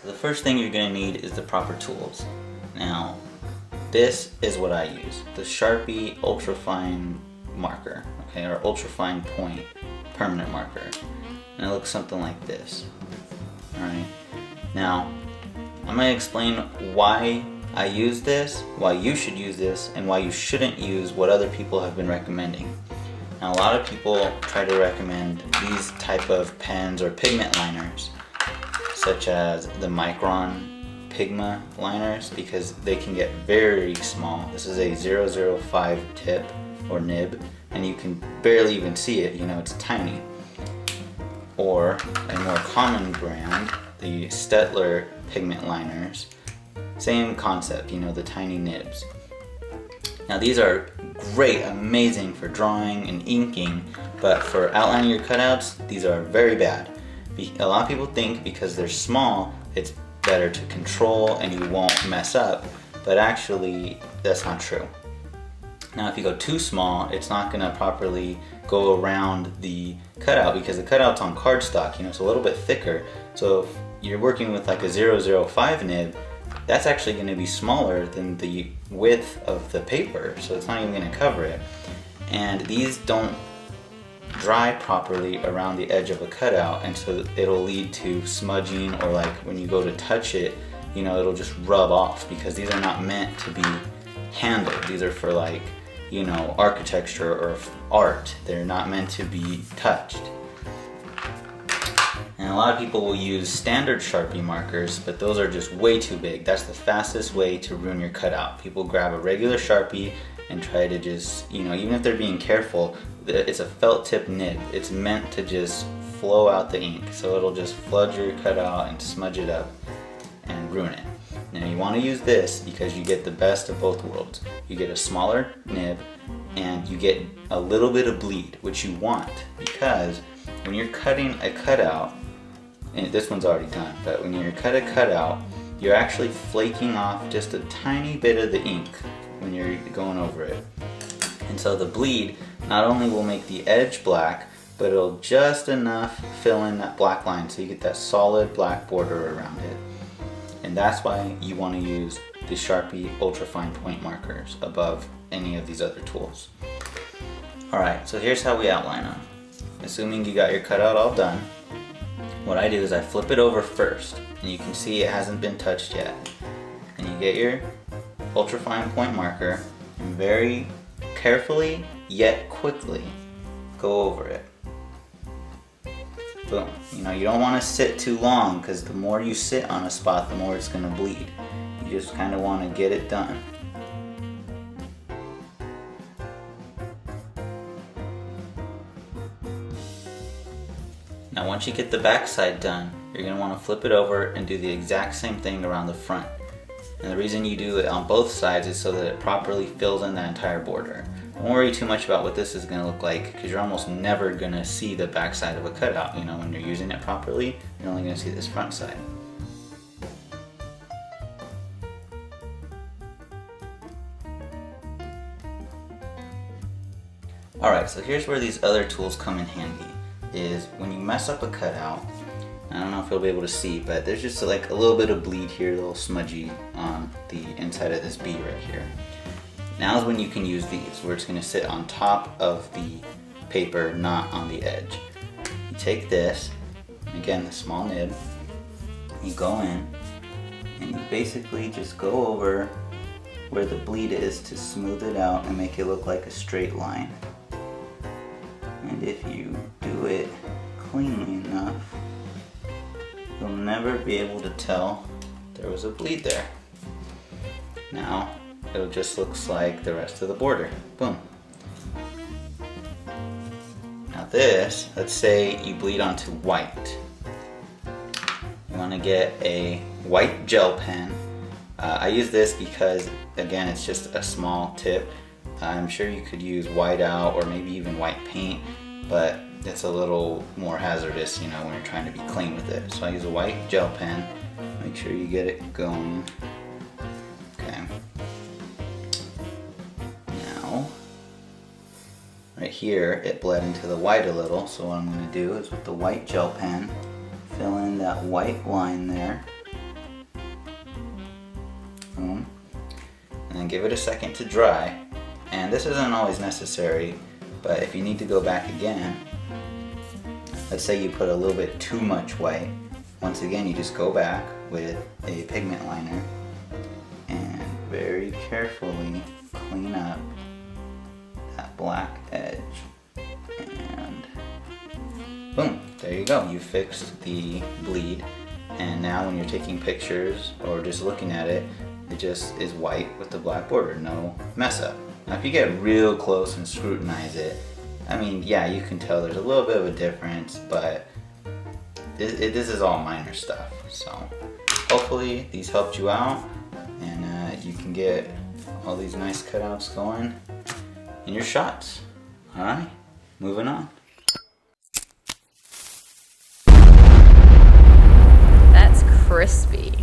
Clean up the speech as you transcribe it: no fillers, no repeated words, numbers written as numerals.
So the first thing you're going to need is the proper tools. Now, this is what I use, the Sharpie ultrafine marker, okay, or ultrafine point permanent marker. And it looks something like this. Alright, now I'm going to explain why I use this, why you should use this, and why you shouldn't use what other people have been recommending. Now, a lot of people try to recommend these type of pens or pigment liners, such as the Micron Pigma liners, because they can get very small. This is a 005 tip or nib, and you can barely even see it, you know, it's tiny. Or a more common brand, the Staedtler pigment liners, same concept, you know, the tiny nibs. Now these are great, amazing for drawing and inking, but for outlining your cutouts, these are very bad. A lot of people think because they're small, it's better to control and you won't mess up, but actually that's not true. Now if you go too small, it's not going to properly go around the cutout because the cutout's on cardstock, you know, it's a little bit thicker. So if you're working with like a 005 nib, that's actually going to be smaller than the width of the paper, so it's not even going to cover it. And these don't dry properly around the edge of a cutout, and so it'll lead to smudging, or like when you go to touch it, you know, it'll just rub off because these are not meant to be handled. These are for, like, you know, architecture or art. They're not meant to be touched. And a lot of people will use standard Sharpie markers, but those are just way too big. That's the fastest way to ruin your cutout. People grab a regular Sharpie and try to just, you know, even if they're being careful, it's a felt tip nib. It's meant to just flow out the ink, so it'll just flood your cutout and smudge it up and ruin it. Now you want to use this because you get the best of both worlds. You get a smaller nib and you get a little bit of bleed, which you want, because when you're cutting a cutout, and this one's already done, but when you cut a cutout, you're actually flaking off just a tiny bit of the ink when you're going over it. And so the bleed not only will make the edge black, but it'll just enough fill in that black line so you get that solid black border around it. And that's why you want to use the Sharpie ultrafine point markers above any of these other tools. Alright, so here's how we outline them. Assuming you got your cutout all done, what I do is I flip it over first, and you can see it hasn't been touched yet. And you get your ultrafine point marker and very carefully yet quickly go over it. Boom. You know, you don't want to sit too long because the more you sit on a spot, the more it's going to bleed. You just kind of want to get it done. Now once you get the back side done, you're going to want to flip it over and do the exact same thing around the front. And the reason you do it on both sides is so that it properly fills in the entire border. Don't worry too much about what this is going to look like, because you're almost never going to see the back side of a cutout. You know, when you're using it properly, you're only going to see this front side. Alright, so here's where these other tools come in handy, is when you mess up a cutout. I don't know if you'll be able to see, but there's just like a little bit of bleed here, a little smudgy on the inside of this B right here. Now is when you can use these, where it's going to sit on top of the paper, not on the edge. You take this, again the small nib, you go in, and you basically just go over where the bleed is to smooth it out and make it look like a straight line. And if you do it cleanly enough, you'll never be able to tell there was a bleed there. Now, it just looks like the rest of the border. Boom. Now this, let's say you bleed onto white. You want to get a white gel pen. I use this because, again, it's just a small tip. I'm sure you could use white out or maybe even white paint, but it's a little more hazardous, you know, when you're trying to be clean with it. So I use a white gel pen. Make sure you get it going. Okay. Now, right here, it bled into the white a little, so what I'm going to do is with the white gel pen, fill in that white line there, and give it a second to dry. And this isn't always necessary, but if you need to go back again, let's say you put a little bit too much white, once again you just go back with a pigment liner and very carefully clean up that black edge. And boom, there you go, you fixed the bleed. And now when you're taking pictures or just looking at it, it just is white with the black border, no mess up. Now if you get real close and scrutinize it, I mean, yeah, you can tell there's a little bit of a difference, but this is all minor stuff. So hopefully these helped you out, and you can get all these nice cutouts going in your shots. All right, moving on. That's crispy.